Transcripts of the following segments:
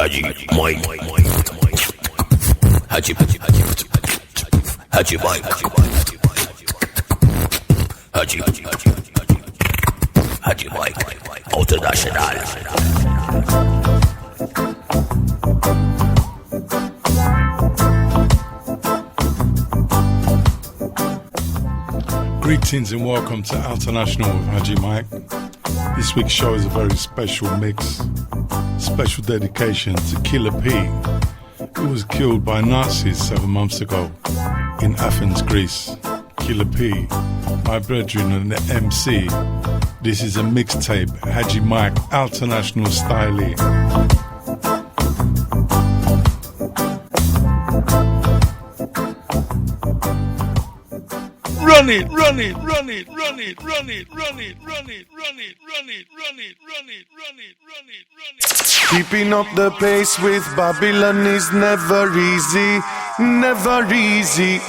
Haji Mike, Haji Mike, Haji Mike, International. Greetings and welcome to International with Haji Mike. This week's show is a very special mix, special dedication to Killer P, who was killed by Nazis 7 months ago in Athens, Greece. Killer P, my brethren and the MC. This is a mixtape, Haji Mike, International style. Run it, run it, run it, run it, run it, run it, run it, run it, run it, run it, run it, run it, run it, run it. Keeping up the pace with Babylon is never easy, never easy.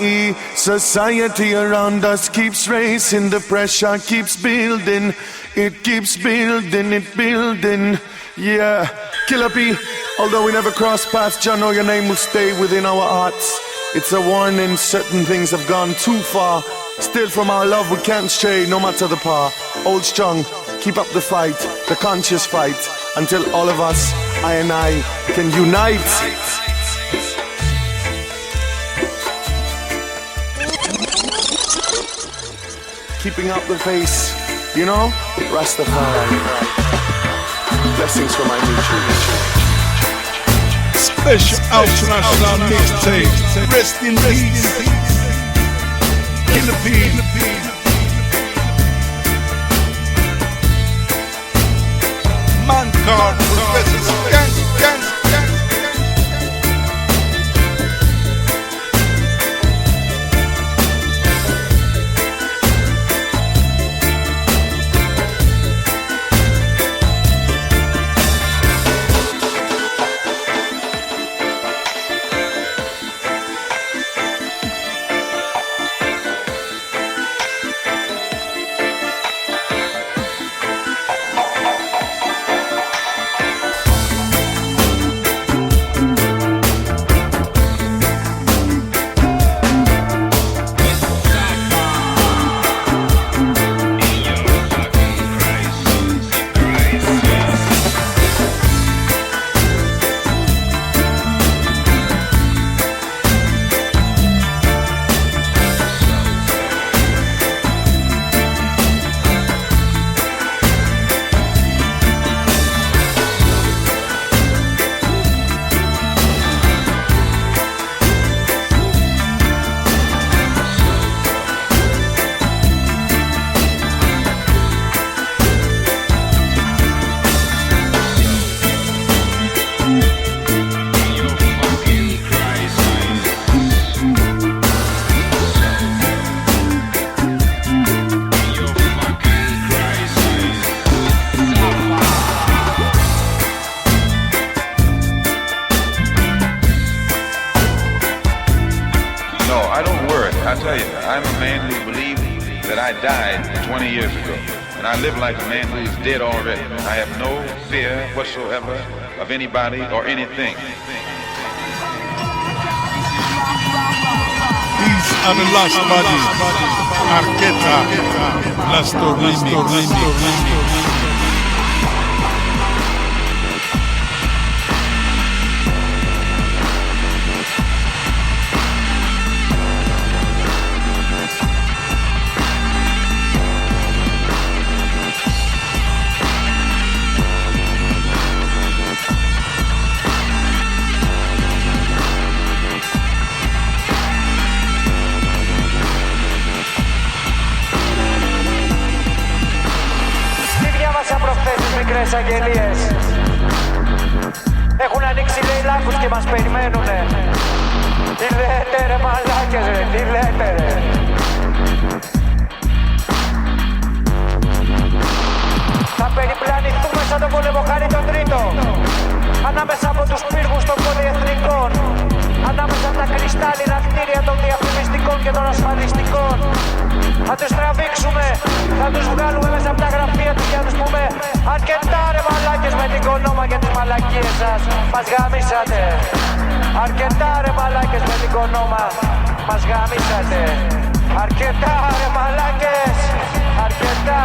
Society around us keeps racing, the pressure keeps building, it keeps building, it building. Yeah, Killer P, although we never cross paths, Jah know your name will stay within our hearts. It's a warning, certain things have gone too far. Still from our love we can't stray, no matter the power. Hold strong, keep up the fight, the conscious fight, until all of us, I and I, can unite. Keeping up the pace, you know, Rastafari. Blessings for my mutual. Special International mixtape. Rest in peace. Killer P. Man card Professor Gang. Dead already. I have no fear whatsoever of anybody or anything. These are the last bodies. Arqueta, Last Remix. Μικρές αγγελίες έχουν ανοίξει λέει λάκκους και μας περιμένουνε. Τι λέτε ρε μαλάκες ρε, τι λέτε ρε. Θα περιπλανηθούμε σαν τον πολεμοχάρη τον τρίτο, ανάμεσα από τους πύργους των πολυεθνικών, ανάμεσα από τα κρυστάλλινα κτίρια των διαφημιστικών και των ασφαλιστικών. Θα τους τραβήξουμε, θα τους βγάλουμε μέσα από τα γραφεία τους και θα τους πούμε αρκετά ρε μαλάκες με την κονόμα κονόμα για τις μαλακίες σας. Μας γαμίσατε. Αρκετά ρε μαλάκες με την κονόμα. Μας γαμίσατε. Αρκετά ρε μαλάκες. Αρκετά.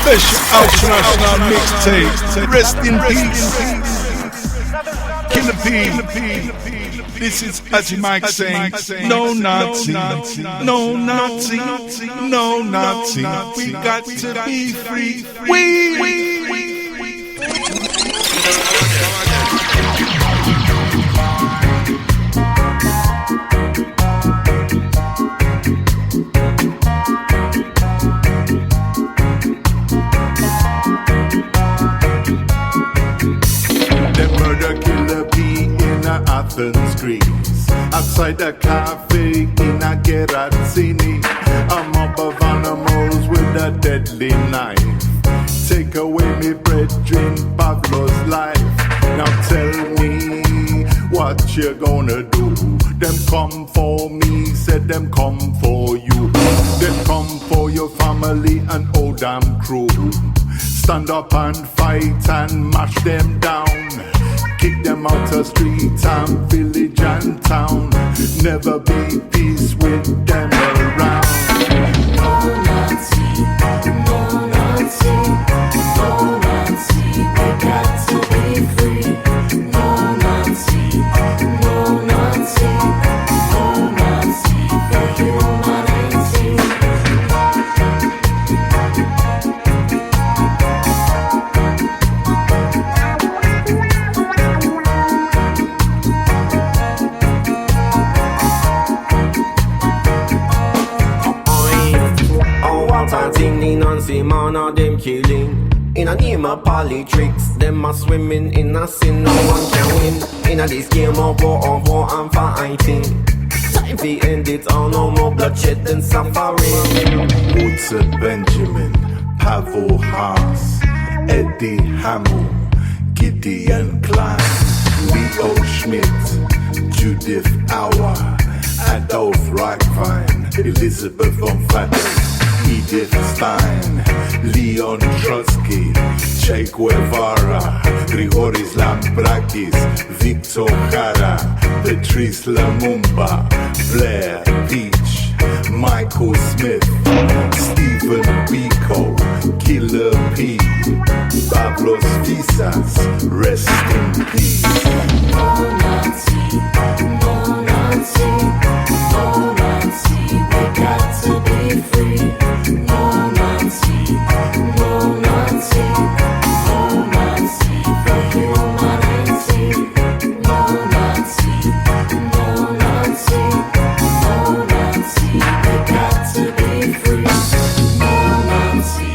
Special international mixtape. Rest in peace. Killer P. This is Haji Mike saying, no Nazi, no Nazi, no Nazi. We got to be free. We. Athens, Greece. Outside the cafe in a Gerazzini, a mob of animals with a deadly knife. Take away me brethren, Pavlov's life. Now tell me what you gonna do. Them come for me, said them come for you. Them come for your family and old damn crew. Stand up and fight and mash them down. Kick them out of street and village and town. Never be peace with them around. No Nazi, no Nazi, no Nazi. We got to be free. No Nazi, no Nazi, no Nazi for humanity. Nancy man of them killing in a name of politics. Them are swimming in a sin. No one can win in a this game of war and fighting. Time to end it all. No more bloodshed and suffering. Woodson Benjamin, Pavel Haas, Eddie Hamill, Gideon Klein, Leo Schmidt, Judith Auer, Adolf Reichwein, Elizabeth von Faden, Edith Stein, Leon Trotsky, Che Guevara, Grigoris Lambrakis, Victor Jara, Patrice Lumumba, Blair Peach, Michael Smith, Stephen Biko, Killer P, Pavlos Visas, rest in peace. No Nazi, no Nazi, no Nazi, we got to be free. No Nazi, no Nazi, no Nazi for humanity. No Nazi, no Nazi, no Nazi, we got to be free. No Nazi,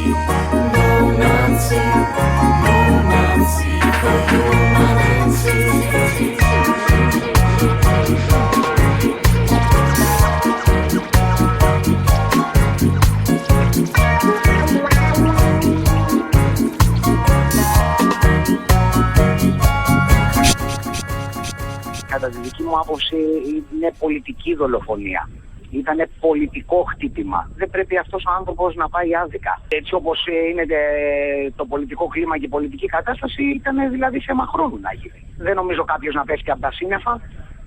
no Nazi, no Nazi for humanity. Κατά τη δική μου άποψη είναι πολιτική δολοφονία. Ήταν πολιτικό χτύπημα. Δεν πρέπει αυτός ο άνθρωπος να πάει άδικα. Έτσι όπως είναι το πολιτικό κλίμα και η πολιτική κατάσταση, ήταν δηλαδή θέμα χρόνου να γίνει. Δεν νομίζω κάποιος να πέφτει από τα σύννεφα.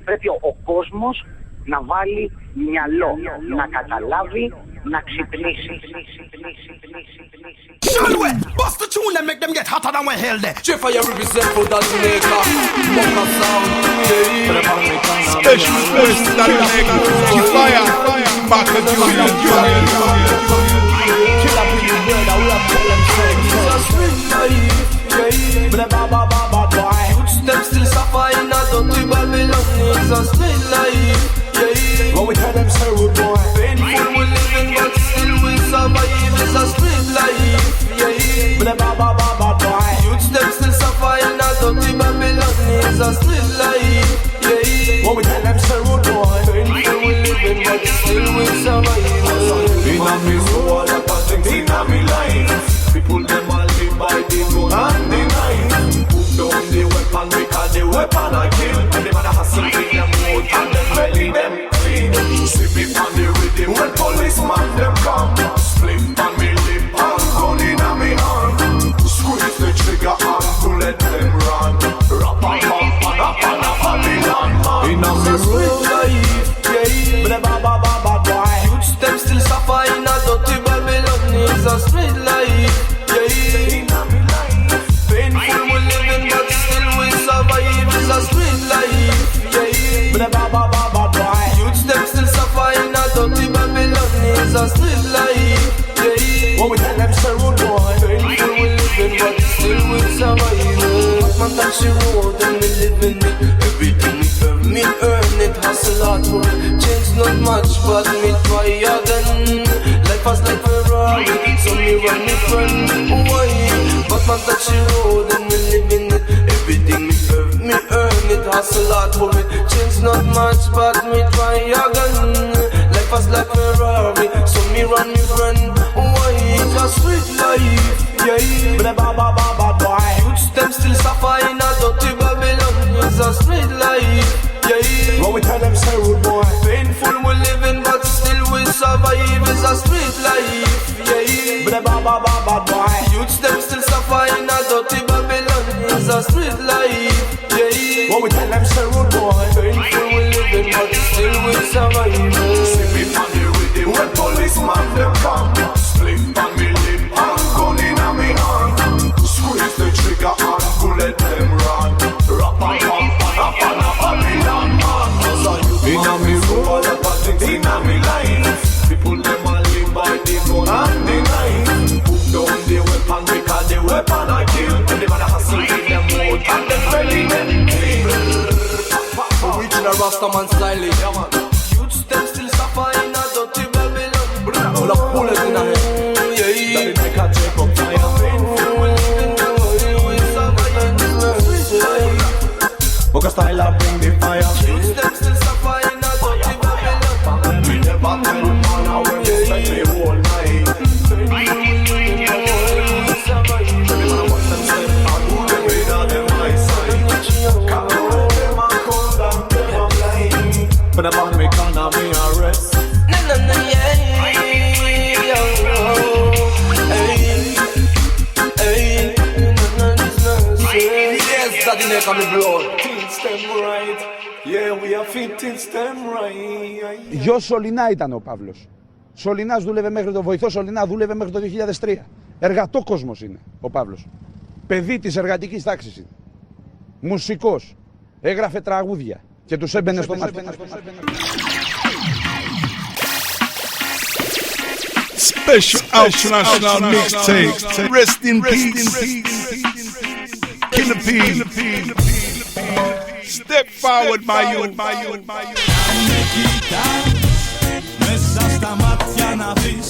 Πρέπει ο κόσμος να βάλει μυαλό, να καταλάβει, να ξυπνήσει. Bust the tune and make them get hotter than we held there. J-Fire represent for that Jamaica. Bunker sound. Special first that Jamaica. J-Fire. Back to Julian. Killer people, brother, we have tell them straight. touchy road and me living it. Everything me earn it, hustle hard for it. Change not much, but me try again. Life fast like Ferrari, so me run me friend. Why? But man touchy road and me living it. Everything me earn it, hustle hard for it. Change not much, but me try again. Life fast like Ferrari, so me run me friend. Why? It's a sweet life, yeah. But bad boy. Youths them still suffer in a dirty Babylon. It's a sweet life, yeah. What we tell them say rude boy. Painful we living, but still we survive. It's a sweet life, yeah. But bad boy. Youths them still suffer in a dirty Babylon. It's a sweet life, yeah. What we tell them say rude boy. Painful we living, but still we survive. Sleeping on the rhythm when policeman them come. Split on me lip and gun in a me hand. Squeeze the trigger and bullet them run. Rap and Babylon man. In a me road, in a me line. People them a live by the gun and the knife. Put down the weapon because the weapon I kill. And they man a hustle in them mode and them belly them kill. Original Rastaman style, yeah man. Youths them still suffer in a dirty Babylon. Full of bullets in a head. Yeah, That it make a take up fire. Because style I bring the fire. Youths them still suffer in a dirty Babylon. We never tell man how we spend the whole night. But about me can't be arrest. No, yeah. Hey, yes, that didn't come in blood. Things them right. Yeah, we are fit things them right. Γιος Σολινά ήταν ο Παύλος. Σολινάς δούλευε μέχρι το βοηθό Σολινά, δούλευε μέχρι το 2003. Εργατόκοσμος είναι ο Παύλος. Παιδί της εργατικής τάξης είναι. Μουσικός. Έγραφε τραγούδια και τους έμπαινε στο μάτι. Special international mixtape. Rest in peace. Killer P. Step forward, my youth. Με κοιτάς μέσα στα μάτια να δεις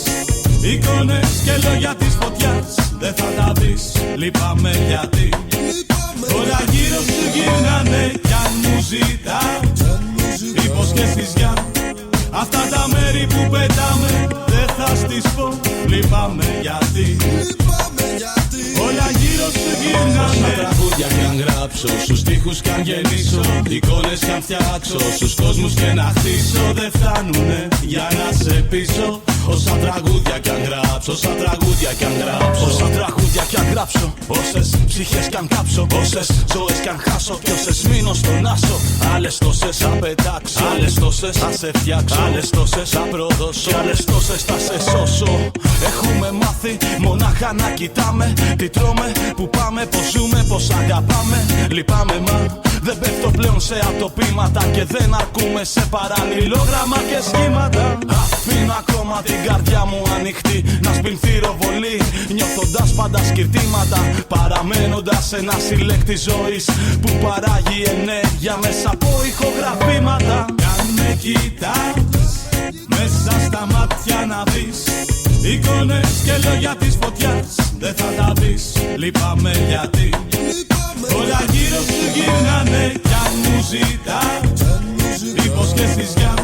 εικόνες και λόγια της φωτιάς. Δεν θα τα δεις, λυπάμαι γιατί όλα γύρω σου γυρνάνε κι αν μου ζητάς υποσχέσεις για αυτά τα μέρη που πετάμε. Δεν θα στις πω, λυπάμαι γιατί όλα γύρω σου γυρνάνε. Όσα τραγούδια κι αν γράψω, στους στίχους κι αν γεννήσω, εικόνες κι αν φτιάξω, στους κόσμους και να χτίσω, δεν φτάνουνε για να σε πείσω. Όσα τραγούδια κι αν γράψω, όσα τραγούδια κι αν γράψω, όσα τραγούδια κι αν γράψω, όσες ψυχές κι αν κάψω, όσες ζωές κι αν χάσω κι όσες μείνω στον άσο. Άλλες τόσες θα πετάξω, άλλες τόσες θα σε φτιάξω, άλλες τόσες θα προδώσω, άλλες τόσες θα σε σώσω. Έχουμε μάθει μονάχα να κοιτάμε τι τρώμε, που πάμε, πως ζούμε, πως αγαπάμε. Λυπάμαι μα δεν πέφτω πλέον σε ατοπήματα και δεν ακούμε σε παραλληλόγραμμα και σχήματα. Αφήνω ακόμα την καρδιά μου ανοιχτή να σπινθεί ροβολή, νιώθοντας πάντα σκυρτήματα, παραμένοντας ένα συλλέκτη ζωής που παράγει ενέργεια μέσα από ηχογραφήματα. Αν με κοιτάς μέσα στα μάτια να δεις εικόνες και λόγια της φωτιάς, δεν θα τα δεις, λυπάμαι γιατί όλα γύρω σου γυρνάνε κι αν μου ζητάς υποσχέσεις για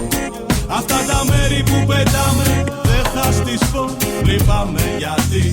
αυτά τα μέρη που πετάμε. Δεν θα στις πω, λυπάμαι γιατί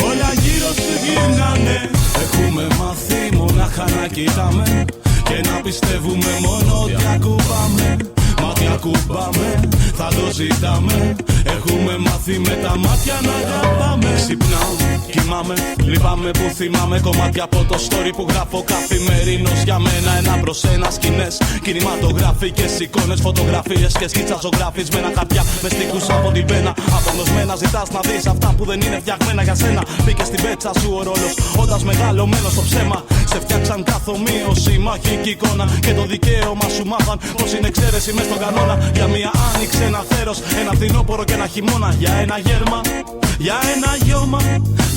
όλα γύρω σου γυρνάνε. Έχουμε μάθει μονάχα να κοιτάμε και να πιστεύουμε μόνο ότι ακουμπάμε. Μα τι ακουμπάμε, θα το ζητάμε. Έχουμε μάθει με τα μάτια να αγαπάμε. Ξυπνάω, κοιμάμαι, λυπάμαι που θυμάμαι κομμάτια από το story που γράφω καθημερινώς για μένα. Ένα προς ένα σκηνές, κινηματογραφικές εικόνες, φωτογραφίες και σκίτσα ζωγραφισμένα χαρτιά με στίχους από την πένα. Απογνωσμένα ζητάς να δεις αυτά που δεν είναι φτιαγμένα για σένα. Μπήκε στην πέτσα σου ο ρόλος, όντας μεγαλωμένος στο ψέμα. Σε φτιάξαν καθομοίωση, μαγική εικόνα και το δικαίωμα σου μάθαν πως είναι εξαίρεση μες στον κανόνα. Για μια άνοιξη, ένα θέρος, ένα φθινόπωρο και ένα χειμώνα. Για ένα γέρμα, Για ένα γιώμα,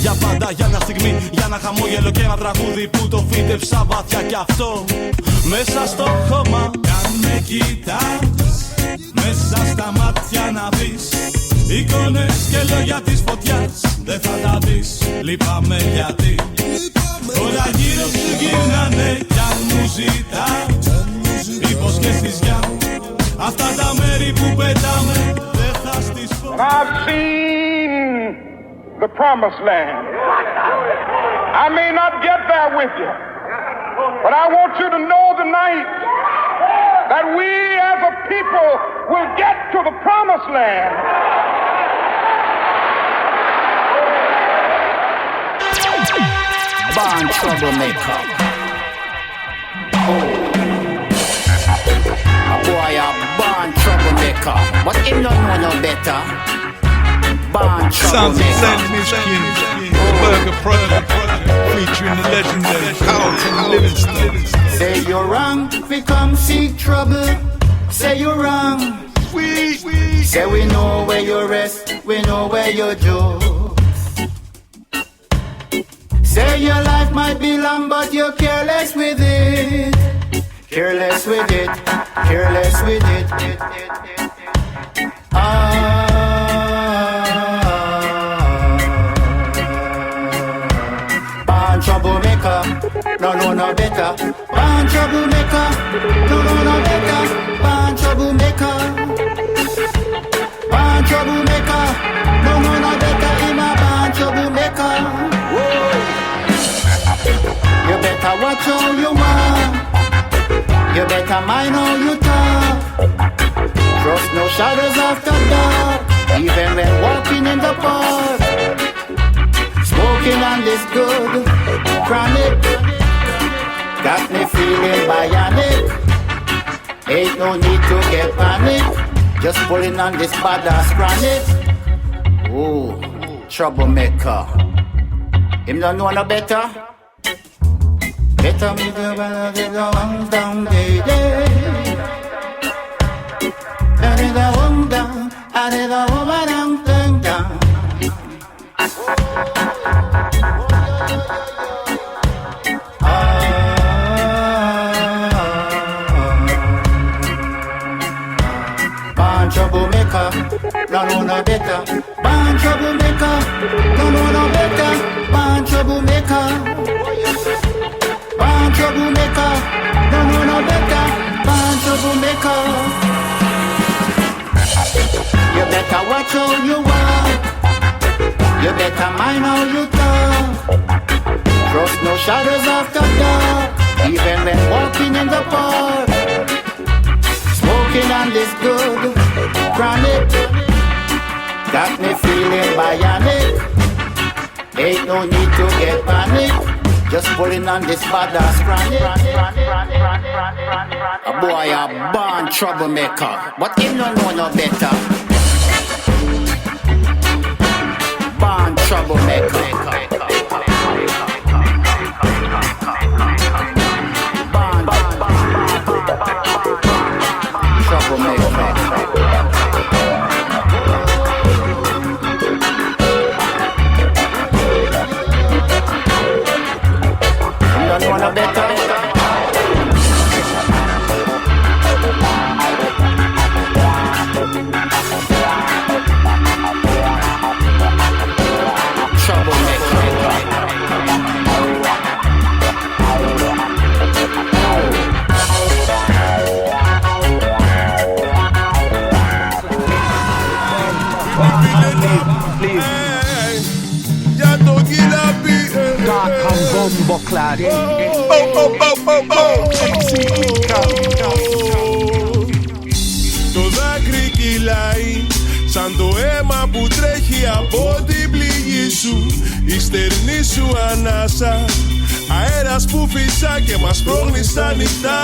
για πάντα, για μια στιγμή, για ένα χαμόγελο και ένα τραγούδι που το φύτεψα βαθιά κι αυτό μέσα στο χώμα. Αν με κοιτάς, μέσα στα μάτια να δεις εικόνες και λόγια της φωτιάς, δεν θα τα δεις, λυπάμαι γιατί όλα γύρω σου γυρνάνε κι αν μου ζητάς υποσχέσεις για αυτά τα μέρη που πετάμε, δεν θα στις πω. I've seen the promised land. I may not get there with you, but I want you to know tonight that we as a people will get to the promised land. Born troublemaker. A boy a born troublemaker, but him don't know no better. Born troublemaker. Burger Project, featuring the legendary Carlton Livingston. Say you're wrong, we come seek trouble. Say you're wrong. Say we know where you rest, we know where you do. Say your life might be long, but you're careless with it. Careless with it, careless with it. Born troublemaker, no better. Born troublemaker, no better. Born troublemaker, born troublemaker, no better. In a born troublemaker. You better watch how you want. You better mind how you talk. Trust no shadows after dark, even when walking in the park. Smoking on this good chronic got me feeling bionic. Ain't no need to get panic, just pulling on this badass chronic. Ooh, troublemaker. Him don't know no better. Better me the one down day. And the one down, and the woman down. Born troublemaker, no better. Born troublemaker, no better. Born troublemaker. Born troublemaker, no better. Born troublemaker. You better watch how you walk. You better mind how you talk. Trust no shadows after dark, even when walking in the park. Smoking on this good chronic got me feeling bionic. Ain't no need to get panic, just pulling on this badass chronic. A boy a born troublemaker, but him no know no better. Born troublemaker. Born troublemaker. Don't wanna better. Το δάκρυ κυλάει σαν το αίμα που τρέχει από την πληγή σου. Η στερνή σου ανάσα, αέρας που φυσά και μας πρόχνει στα νυχτά.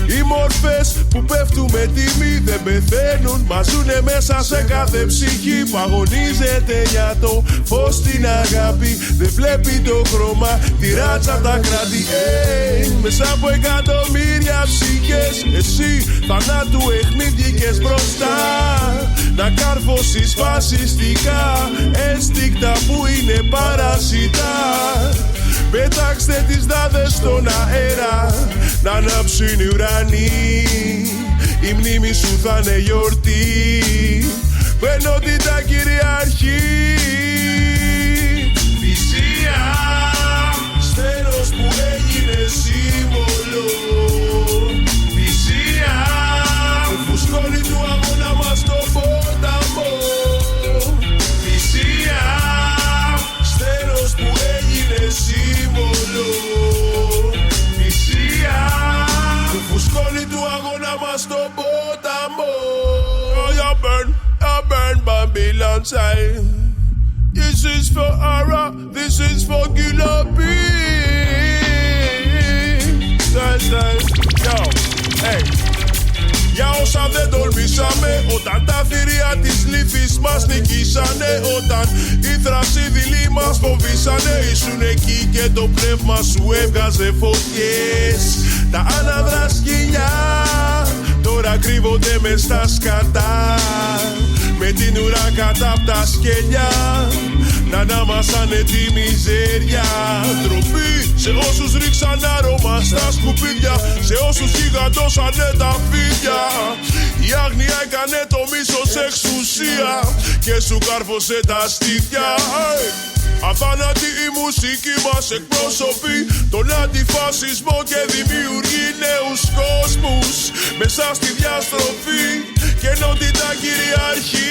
Οι μορφές που πέφτουν με τιμή δεν πεθαίνουν, μας ζουνε μέσα σε κάθε ψυχή που αγωνίζεται για το φως, την αγάπη. Δεν βλέπει το χρώμα, τη ράτσα τα κράτη. Μέσα από εκατομμύρια ψυχές, εσύ θανάτου αιχμή βγήκες μπροστά. Να καρφώσεις φασιστικά, έστει φύτα που είναι παρασιτά. Πέταξτε τις δάδες στον αέρα, να ανάψουν οι ουρανοί. Η μνήμη σου θα είναι γιορτή, που ενότητα κυριαρχεί. Θυσία, στέλος που έγινε σύμβολο. Θυσία, που φουσκώνει του αγώνα μας το ποταμό. Θυσία, στέλος που έγινε σύμβολο. Θυσία, που φουσκώνει του αγώνα μας το ποταμό. I burn Babylon side. This is for Ara, this is for Killer B. Yo, hey. Για όσα δεν τολμήσαμε, όταν τα θηρία της λύθης μας νικήσανε. Όταν οι θρασίδηλοι μας φοβήσανε, ήσουν εκεί και το πνεύμα σου έβγαζε φωτιές. Τα άναδρα σκυλιά τώρα κρύβονται μες στα σκατά, με την ουρά κατά απ' τα σκελιά να ανάμασανε τη μιζέρια. Ντροπή σε όσους ρίξαν άρωμα στα σκουπίδια, σε όσους γιγαντώσανε τα φίδια. Η άγνοια έκανε το μίσος εξουσία και σου κάρφωσε τα στήθια. Αθάνατη η μουσική μας εκπροσωπεί τον αντιφασισμό και δημιουργεί νέους κόσμους μέσα στη διαστροφή και ενότητα κυριαρχεί.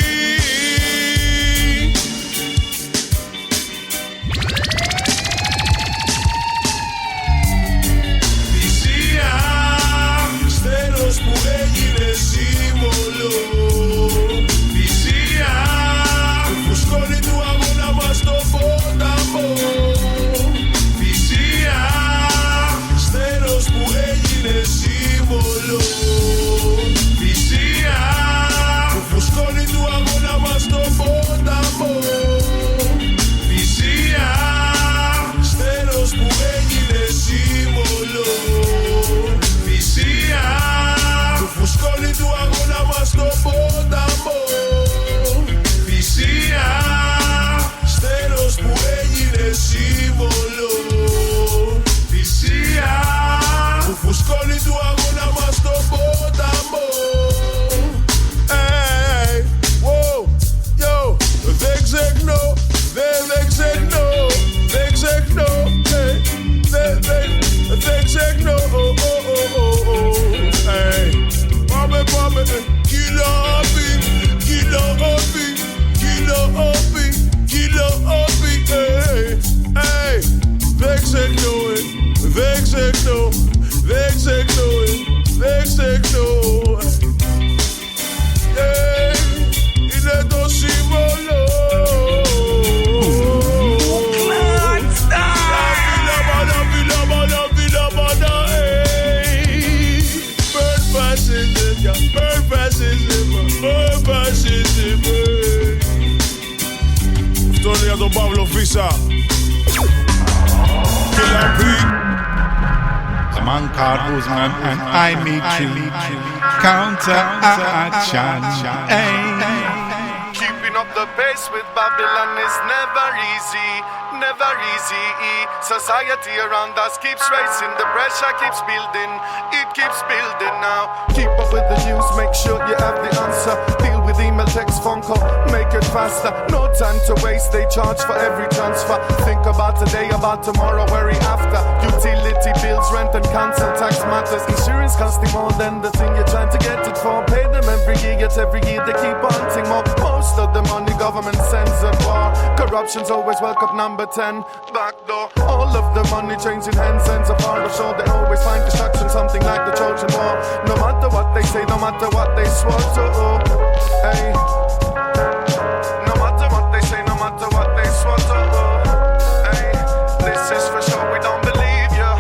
Θυσία, στέλος που έγινε σύμβολο. Θυσία, που φουσκώνει του αγώνα μας το ποταμό. Θυσία, στέλος που έγινε σύμβολο. Θυσία, που φουσκώνει του αγώνα μας το ποταμό. Θυσία, στέλος που έγινε σύμβολο. Θυσία, που φουσκώνει του αγώνα μας το ποταμό. Θυσία, στέλος που έγινε σύμβολο. Θυσία, που φουσκώνει του αγώνα μας το ποταμό. Hey, wow, yo, δεν ξεχνώ, δεν ξεχνώ, δεν ξεχνώ, δεν ξεχνώ. Hey, πάμε, κιλό όπι, κιλό όπι, κιλό όπι, κιλό όπι. Hey, δεν ξεχνώ, δεν ξεχνώ, δεν ξεχνώ, δεν ξεχνώ. Είναι το σύμβολο. Αυτό είναι για τον Παύλο Φίσα. Among Cargosman and I meet you. Counter action. Keeping up the pace with Babylon is never easy, never easy. Society around us keeps racing, the pressure keeps building, it keeps building now. Keep up with the news, make sure you have the answer. Deal with email, text, phone call, make it faster. No time to waste, they charge for every transfer. Think about today, about tomorrow, worry after. Utility bills, rent and council tax matters. Insurance costing more than the thing you're trying to get it for. Pay them every year, yet every year they keep wanting more. Most of the money government sends at war. Corruption's always welcome number 10, backdoor. All of the money changing hands, ends of hard of show. They always find destruction, something like the Trojan War. No matter what they say, no matter what they swore to. Hey. No matter what they say, no matter what they swore to. Hey. This is for sure, we don't believe you.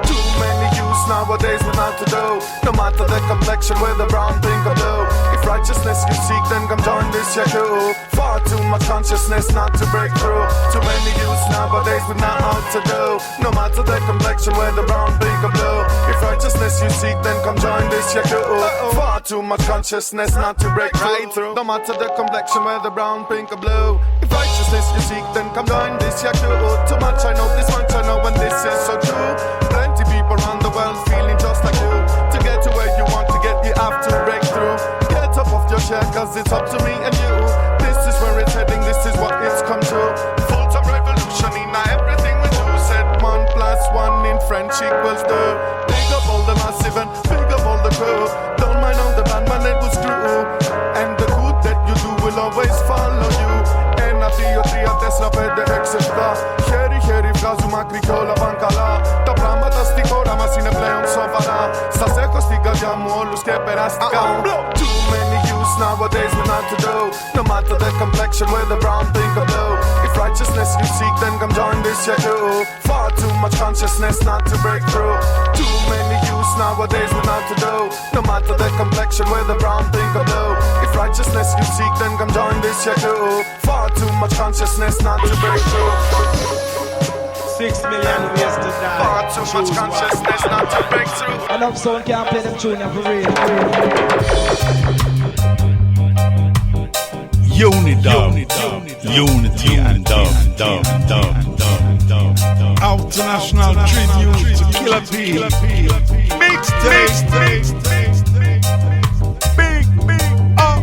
Too many youths nowadays know not to do. No matter the complexion, whether brown, pink or blue. If righteousness you seek, then come join this crew. Far too much consciousness not to break through. Too many youths nowadays with not out to do. No matter their complexion, whether brown, pink or blue. If righteousness you seek, then come join this crew. Far too much consciousness not to break through. No matter the complexion, whether brown, pink or blue. If righteousness you seek, then come join this crew. Too much I know, this much I know, and this is so true. Plenty people around the world feeling just like you. To get to where you want to get, you have to break through. Get up off your chair, cause it's up to me and you. This is where it's heading, this is what it's come to. Full-time revolution in everything we do. Said 1 + 1 in French equals 2. Big up all the massive and big up all the crew. Don't mind all the bandman, it was true. And the good that you do will always follow you. Ένα, δύο, τρία, τέσσερα, πέντε, έξι, επτά. Χέρι βγάζουμε άκρη κι όλα πάνε καλά. Τα πράγματα στη χώρα μας είναι πλέον σοβαρά. Σας έχω στην καρδιά μου όλους και περαστικά. Too many youths nowadays with not to do. No matter their complexion, whether brown, pink or blue. If righteousness you seek, then come join this crew. Far too much consciousness not to break through. Too many youths nowadays with not to do. No matter their complexion, whether brown, pink or blue. If righteousness you seek, then come join this crew. Far too much consciousness not to break through. 6 million ways to die. Far too much consciousness not to break through. Enough sound can't play them tune for real. Unity and dub. International tribute to Killer P. Mixtape. Big up.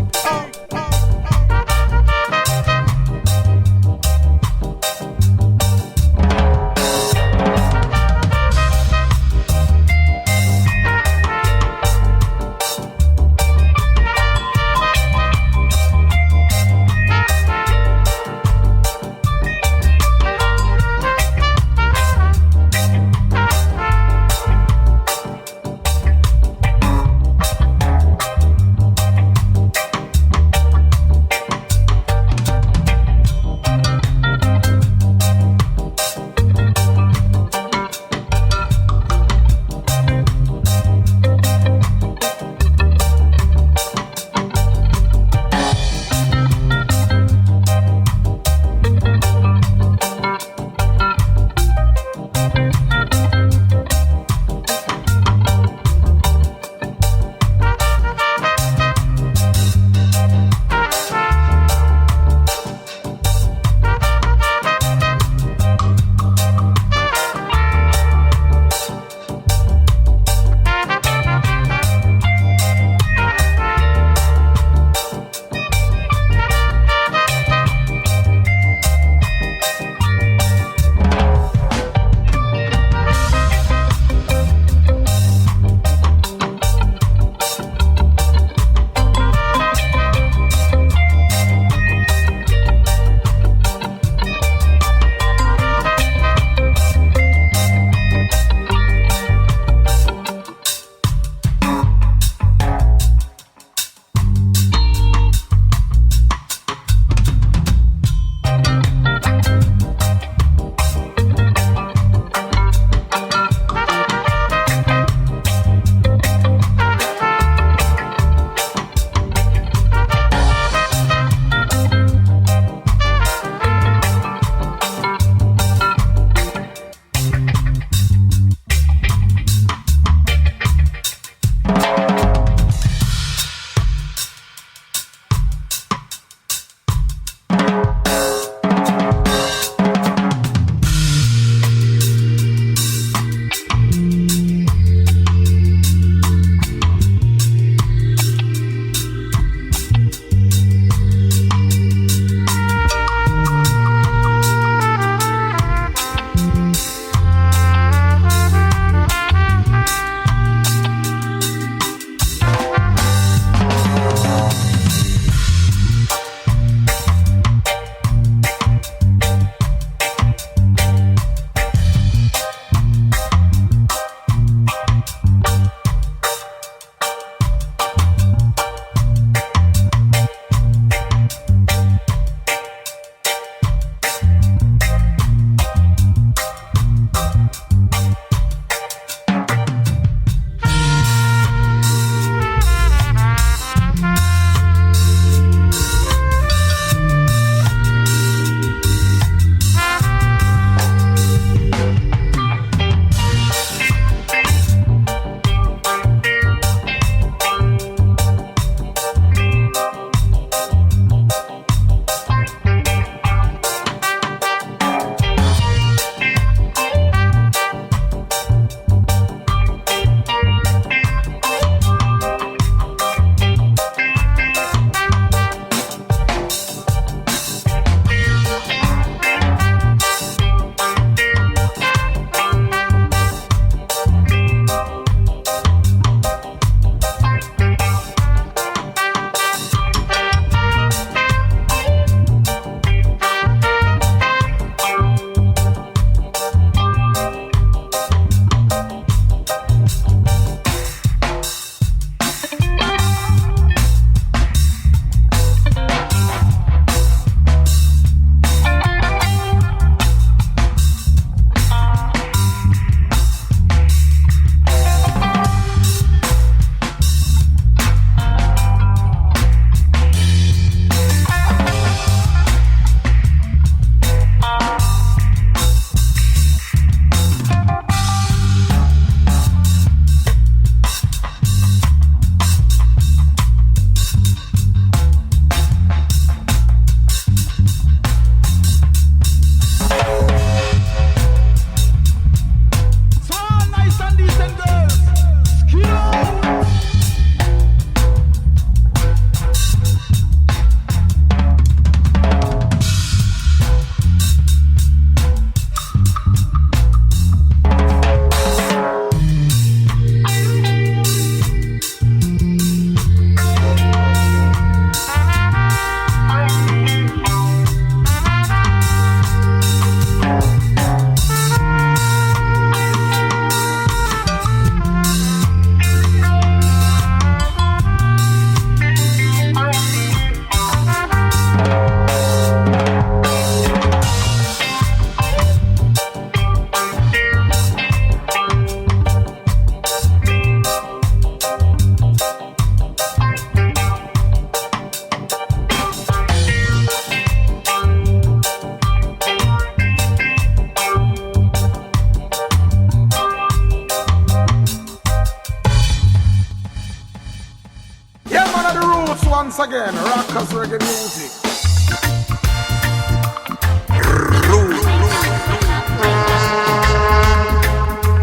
once again, Rockers Reggae Music.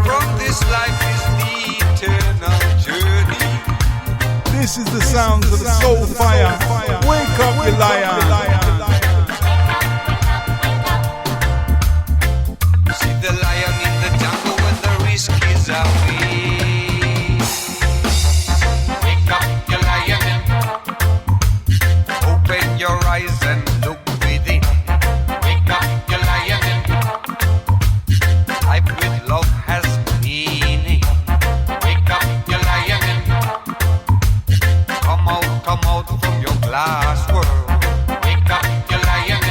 From this life is the eternal journey. This is the sounds of the soul fire. Wake up, you liar. See the lion in the jungle when the risk is away. Wake up, you lion, open your eyes and look within. Wake up, you lion, life with love has meaning. Wake up, you lion, come out from your glass world. Wake up, you lion,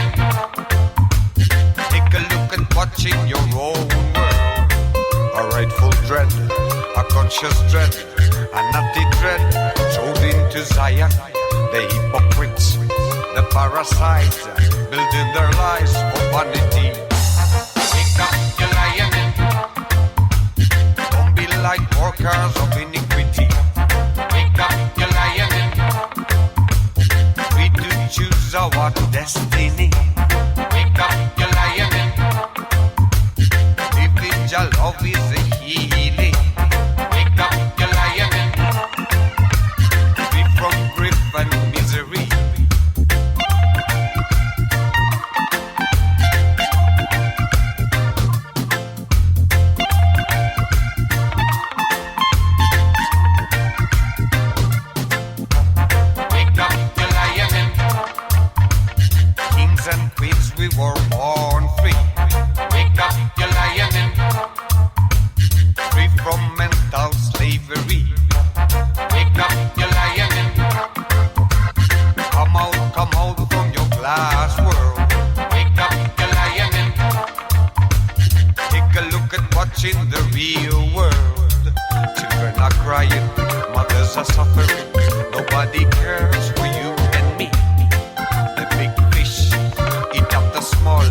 take a look at what's in your own world. A rightful dread, a conscious dread, a naughty dread, thrown into Zion. The hypocrites, the parasites, building their lives for vanity. Wake up, you lion, don't be like workers of iniquity. Wake up, you lion, we do choose our destiny. Wake up, you lion, living your love is a healing. Wake up, you lion, free from grief and misery. Wake up, you lion, kings and queens, we were born free. Wake up, you lion, free from mental slavery. Wake up, you lion, come out from your glass world. Wake up, you lion, take a look at what's in the real world. Children are crying, mothers are suffering. Nobody cares for you and me. The big fish eat up the small.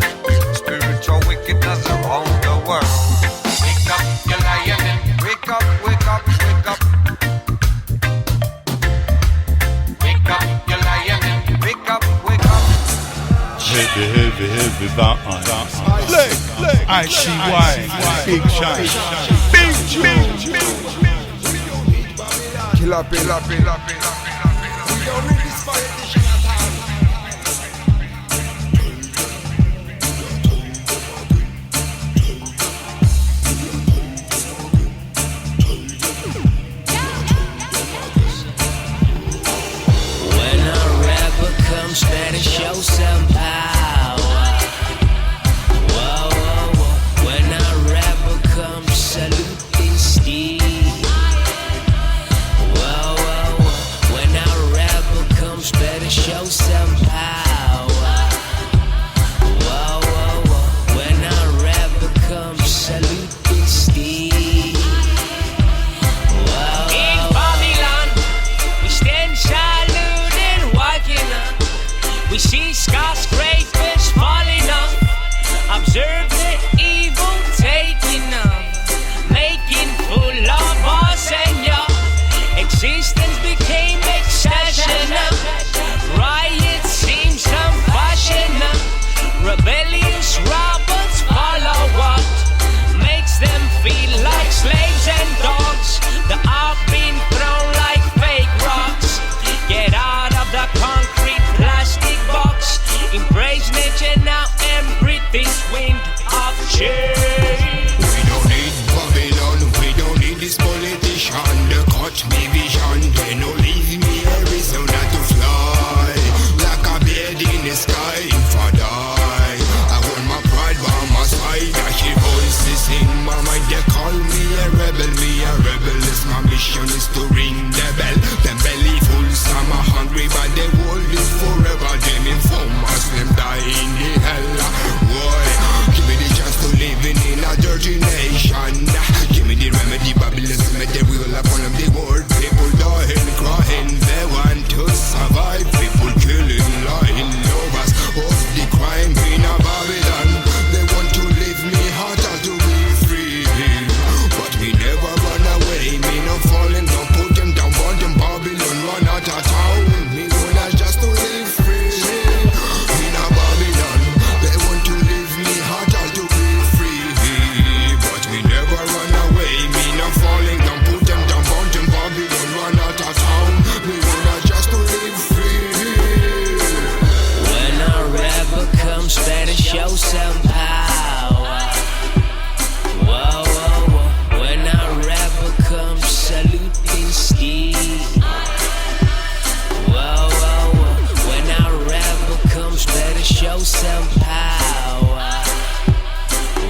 Spiritual wickedness around the world. Wake up, you lion, wake up, wake up, wake up. Wake up, you lion, wake up, wake up. Heavy button. ICY, big shine. Big tune. Kill up, kill up, kill up, kill up. We don't need this politician at all. When a rapper comes, better show some power. Whoa, whoa, whoa. When a rapper comes, salute his steed. Whoa, whoa, whoa. When a rapper comes, better show some power. Whoa, whoa, whoa. When our rebel comes saluting steam. Whoa, whoa, whoa. When our rebel comes, better show some power.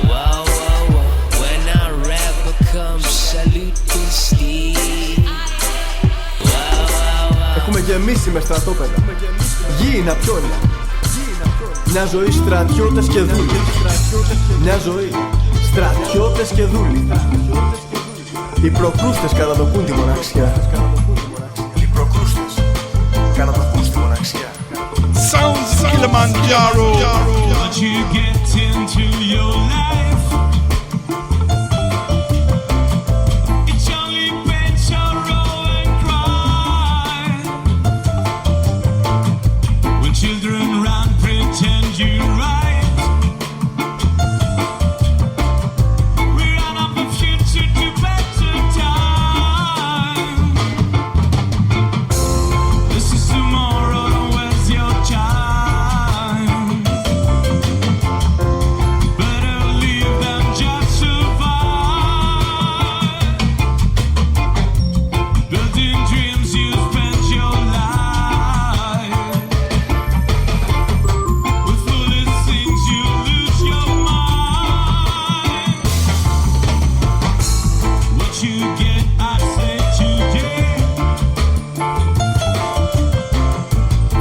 Whoa, whoa, whoa. When our rebel comes saluting steam. Whoa, whoa, whoa. Έχουμε γεμίσει με στρατόπεδα. Γη είναι απιόλια. Μια ζωή στρατιώτες και δούλοι. Μια ζωή στρατιώτες και δούλοι. Οι προκρούστες καταδοκούν τη μοναξιά. Οι προκρούστες καταδοκούν τη μοναξιά. Sounds of Kilimanjaro. What you get into your life, it's only pain, sorrow and cry. When children run, pretend you're right. We run up the future to better time. This is tomorrow, where's your time? Better leave than just survive. Building dreams, you spend your life. With foolish things, you lose your mind. What you get, I say today.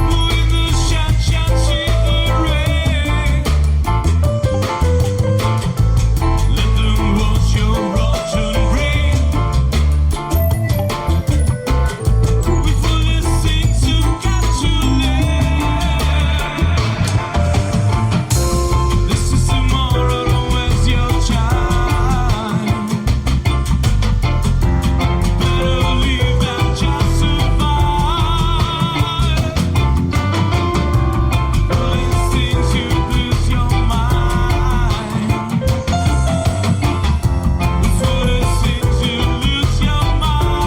When the sunshine see the rain, let them wash your rotten brain. With foolish things, you got to learn. This is tomorrow, don't waste your time. Better leave than just survive. Foolish things, you lose your mind. With foolish things, you lose your mind.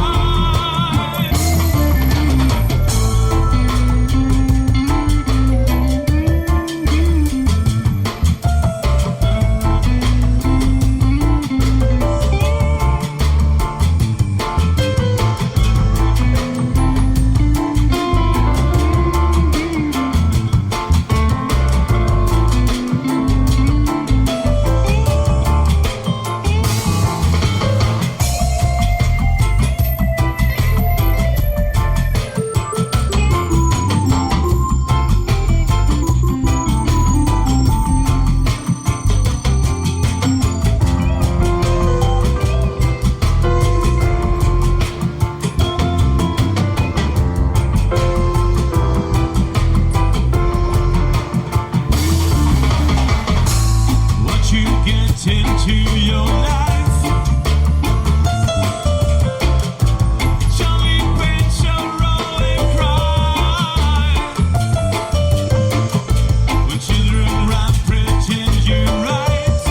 What you get into your life, it's only pain, sorrow and cry. When children run, pretend you're right.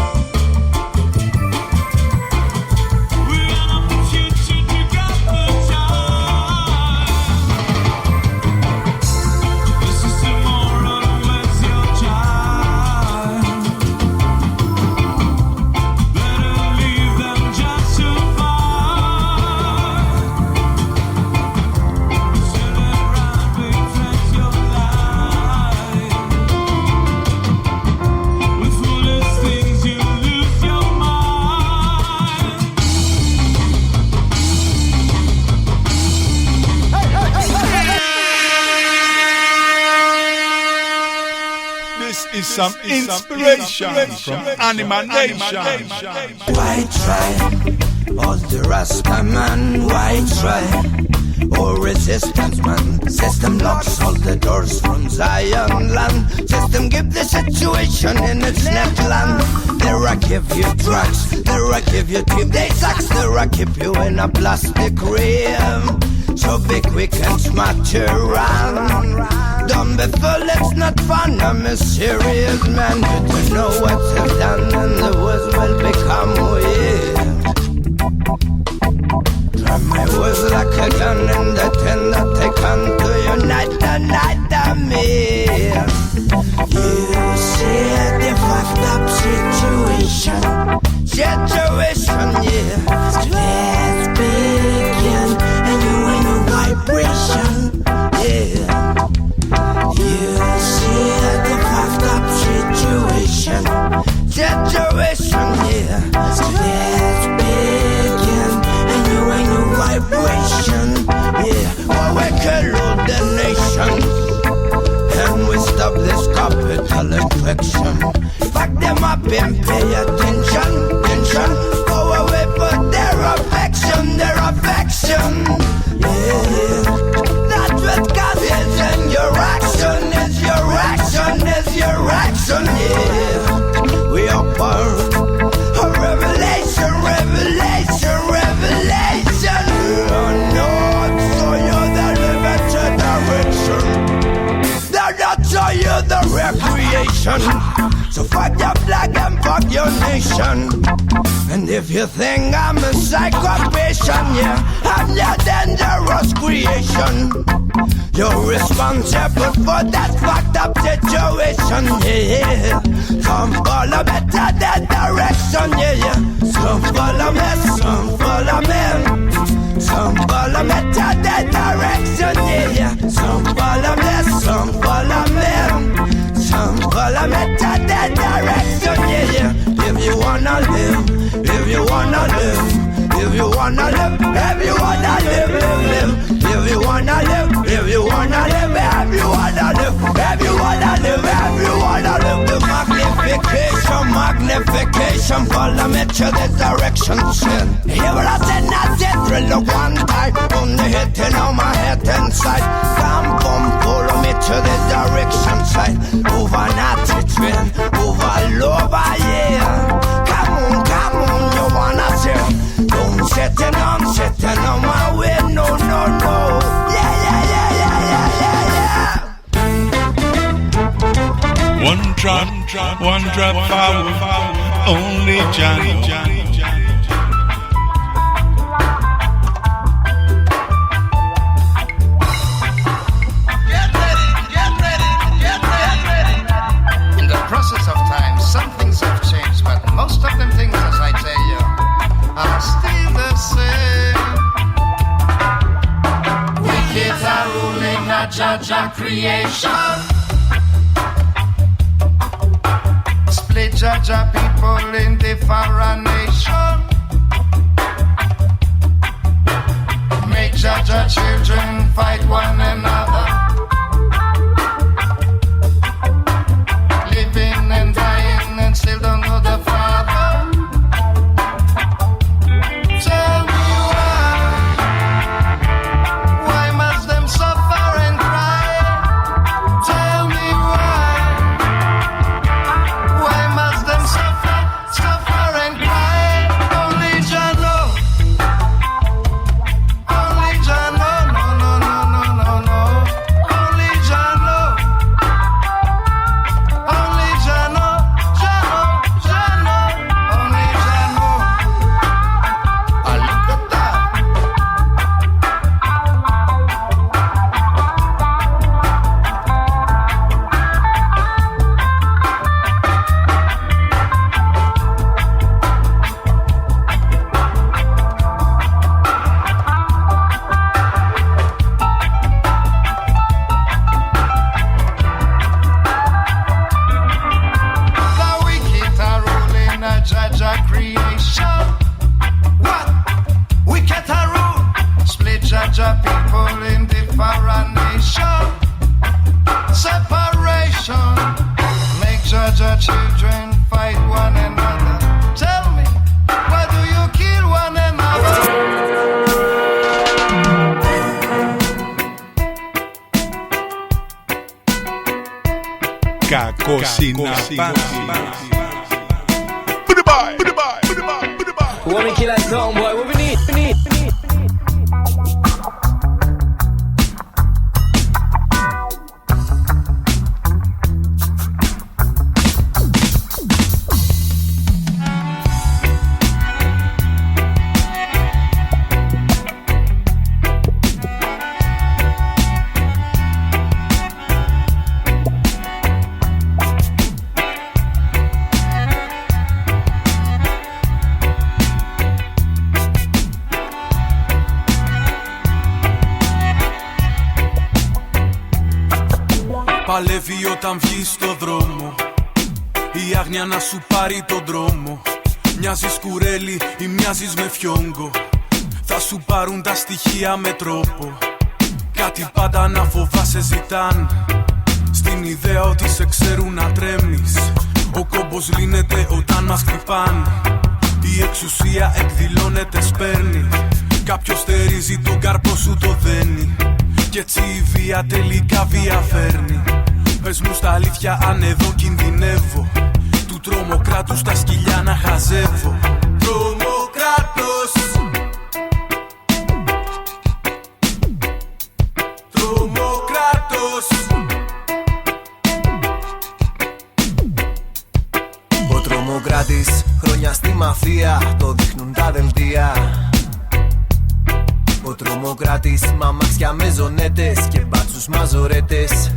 We run up the future to get the time. This is tomorrow, where's your time? Better leave than just survive. Sit around, reflect your life. With foolish things, you lose your mind. This is some inspiration from Anima Nation. Why try? All the Rasta man, why try? All resistance man, system locks all the doors from Zion land. System give the situation in its neckland. There I give you drugs, there I give you tip day sacks, there I keep you in a plastic rim. So be quick and smart to run. Don't be fool, it's not fun. I'm a serious man. You don't know what I've done, and the words will become weird. Try my words like a gun in the tin that they come to unite the night of me. You see a difference. So let's begin, and you ain't no vibration. Yeah, well, we kill all the nation, and we stop this capital infection. Fuck them up and pay attention, attention. Go away for their affection, their affection. Yeah, that's what God is, and your action is your action, is your action. Yeah, we are part of revelation, revelation, revelation. No, so you're the limited direction. They're not so you're the recreation. So fuck your flag and fuck your nation. And if you think I'm a psycho patient, yeah, I'm your dangerous creation. You're responsible for that fucked up situation, yeah. Some follow better than direction, yeah, yeah. Some follow me, some follow me. Some follow better than direction, yeah, yeah. Some follow me, some follow me. Some follow better than direction, yeah, yeah. If you wanna live, if you wanna live, if you wanna live, if you wanna live, live, live. If you wanna live, if you wanna live, if you wanna live, if you wanna live, if you wanna live. The magnification, magnification, follow me to the direction, sin. Hear what I said, not said, drill one time. On the hitting on my head inside. Come, come, follow me to the direction side. Over not the train, over over, yeah. Come on, you wanna see. Don't sitting on my way, no, no, no. Yeah, yeah, yeah, yeah, yeah, yeah, yeah. One drop power, only Johnny. Get ready. In the process of time, some things have changed, but most of them things, as I tell you, are still the same. Wicked are ruling a judge of creation. Split judge of people in different nation. Make judge of children fight one another. Living and dying and still don't know the Father. Tell me why must them suffer and cry? Tell me why must them suffer and cry? Only Jah know. Only Jah know, no, no, no, no, no, no. Only Jah know. Only Jah know, Jah know, Jah know. Only Jah know. Ah, look at that. The wicked are ruling a judge of creation. What? Wicked are rule. Split judge of people in different nation. Separation. Make judge of children fight one another. Tell me, why do you kill one another? Κακοσυναπάση. We wanna kill that zone, boy. What we need? Παλεύει όταν βγει στο δρόμο, η άγνοια να σου πάρει τον δρόμο. Μοιάζεις κουρέλι ή μοιάζεις με φιόγκο. Θα σου πάρουν τα στοιχεία με τρόπο. Κάτι πάντα να φοβάσαι ζητάν. Στην ιδέα ότι σε ξέρουν να τρέμεις. Ο κόμπος λύνεται όταν μας χτυπάν. Η εξουσία εκδηλώνεται, σπέρνει. Κάποιος στερίζει τον καρπό σου, το δένει. Κι έτσι η βία τελικά βία φέρνει. Πες μου στα αλήθεια αν εδώ κινδυνεύω. Του τρομοκράτους τα σκυλιά να χαζεύω. Τρομοκράτος. Τρομοκράτος. Ο τρομοκράτης χρόνια στη μαφία, το δείχνουν τα δελτία. Ο τρομοκράτης μαμάξια με ζωνέτες και μπάτσους μαζορέτες.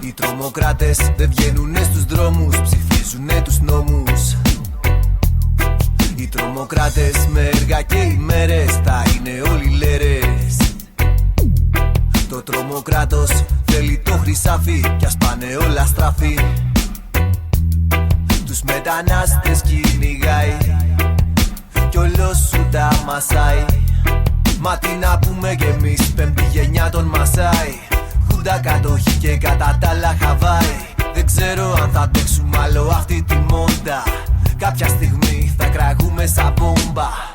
Οι τρομοκράτες δεν βγαίνουνε στους δρόμους, ψηφίζουνε τους νόμους. Οι τρομοκράτες με έργα και ημέρες θα είναι όλοι λέρες. Το τρομοκράτος θέλει το χρυσάφι κι ας πάνε όλα στραφή. Τους μετανάστες κυνηγάει κι όλος σου τα μασάει. Μα τι να πούμε κι εμείς, πέμπτη γενιά τον μασάει. Χούντα κατοχή και κατά τα άλλα Χαβάη. Δεν ξέρω αν θα αντέξουμε άλλο αυτή τη μόντα. Κάποια στιγμή θα κραγούμε σαν μπόμπα.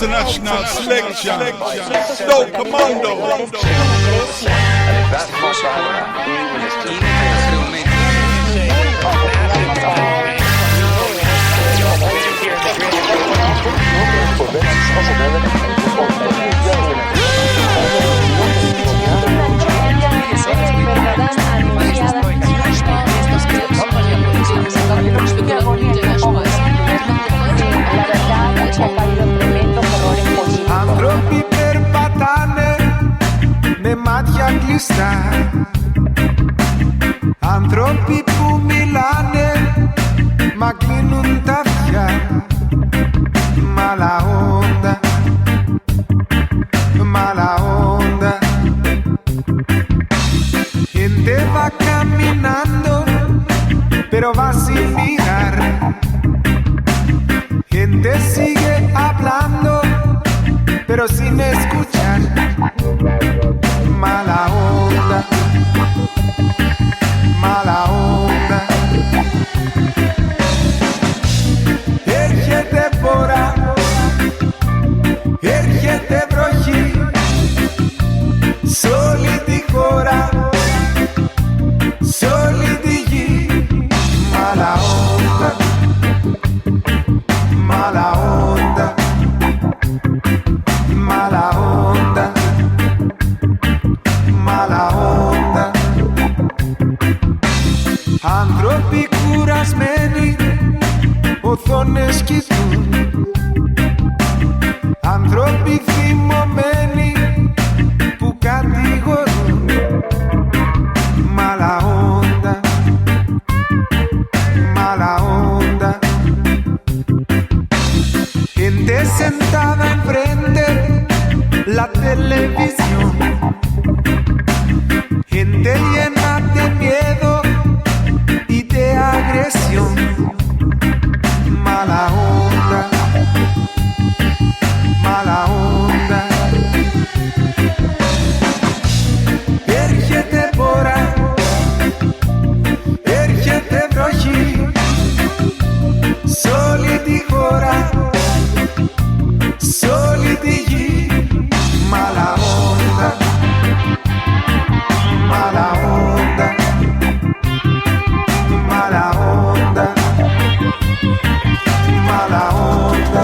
International selection, Dope Commando. Άνθρωποι περπατάνε με μάτια κλειστά. Άνθρωποι που μιλάνε μα κλείνουν τα αυτιά. Mala onda, mala onda. Gente va caminando pero va sin mirar. Gente sigue hablando pero sin escuchar. Mala onda, mala onda. Έρχεται πора, έρχεται βροχή σ' όλη τη χώρα, σ' όλη τη γη. Mala onda, mala onda. Mala onda, mala onda. Άνθρωποι κουρασμένοι οθόνες κοιτούν. Άνθρωποι θυμωμένοι που κατηγορούν. Mala onda, mala onda. Gente sentada enfrente la televisión. Gente llena de miedo y de agresión. Mala onda, mala onda. όλη τη γη. Mala onda, mala onda, mala onda, mala onda.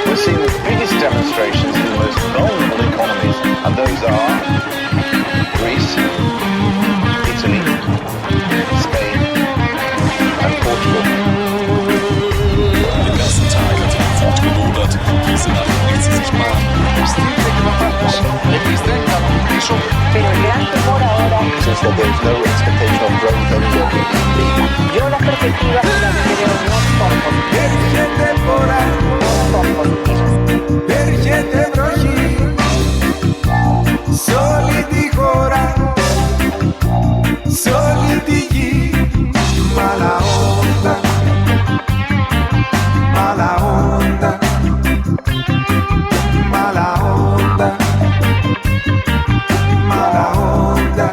We're seeing the biggest demonstrations in the most vulnerable economies, and those are Greece, Italy, Spain, and Portugal. Den ganzen Tag hat er fortgeludert, diese Nacht will sie sich mal. Pero el gran temor ahora Since that there is no expectation of growth anywhere we can be. yo las perspectivas de la veo no son positivas. Έρχεται φορά, έρχεται βροχή σ' όλη τη χώρα, σ' όλη τη γη. Mala onda, mala onda, mala onda, mala onda.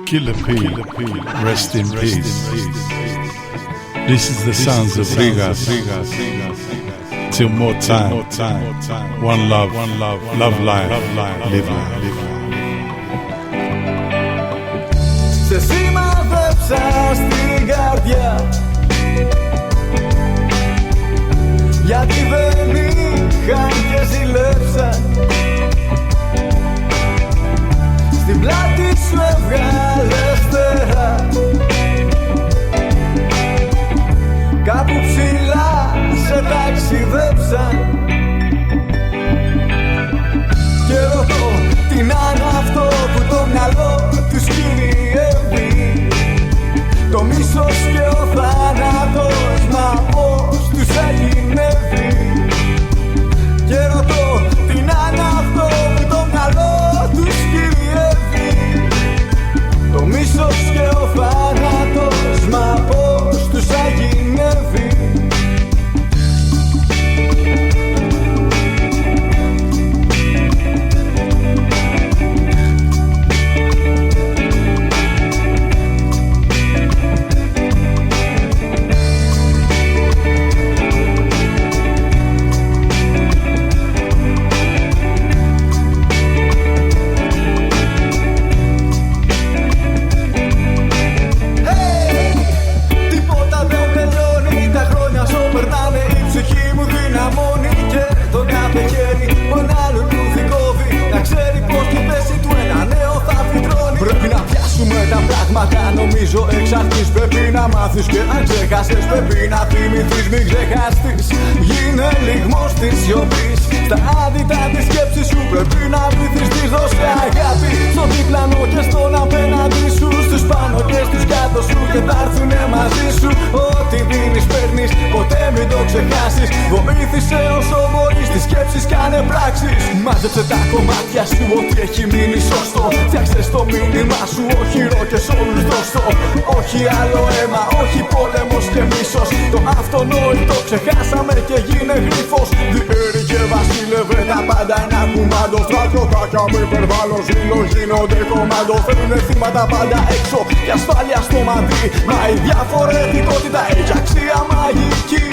Killer P, rest in peace. This is the sounds of Rigas. Till more time, one love, love life, live life. Σε σημαδέψα στην καρδιά, γιατί δεν είχαν και ζηλέψα. Στην πλάτη σου έβγαλε φτερά, κάπου ψηλά σε ταξιδέψα. Και ρωτώ τι να είναι αυτό που το μυαλό τους κυνηγεύει. Το μίσος και ο θάνατος, μα πώς τους αγγινεύει. Και ρωτώ τι να είναι αυτό που το μυαλό τους κυριεύει. Το μίσος και ο θάνατος, μα πώς τους αγγινεύει. Νομίζω εξ αρχής πρέπει να μάθεις, και αν ξεχάσεις πρέπει να θυμηθείς. Μην ξεχαστείς, γίνε λιγμός της σιωπής. Στα άδυτα της σκέψης σου πρέπει να βυθιστείς. Δώσε αγάπη στον διπλανό και στον απέναντι σου, στους πάνω και στους κάτω σου, και θα έρθουνε μαζί σου. Ό,τι δίνεις παίρνεις, ποτέ μην το ξεχάσεις. Βοήθησε όσο μπορείς, τις σκέψεις κάνε πράξεις. Μάζεψε τα κομμάτια σου, ό,τι έχει μείνει σωστό. Φτιάξε το μήνυμά σου, όχι ρόκες όλους δώστο. Όχι άλλο αίμα, όχι πόλεμος και μίσος. Το αυτονόητο ξεχάσαμε και γίνε γρίφος. Διέρη και βασίλευε τα πάντα ένα κουμάντο. Στρατιωτάκια με υπερβάλλον ζήλο γίνονται κομμάντο. Θέλουνε θύματα πάντα έξω και ασφάλεια στο μαντί. Μα η διαφορετικότητα έχει αξία μαγική.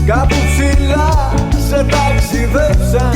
Κάπου ψηλά σε ταξιδέψα.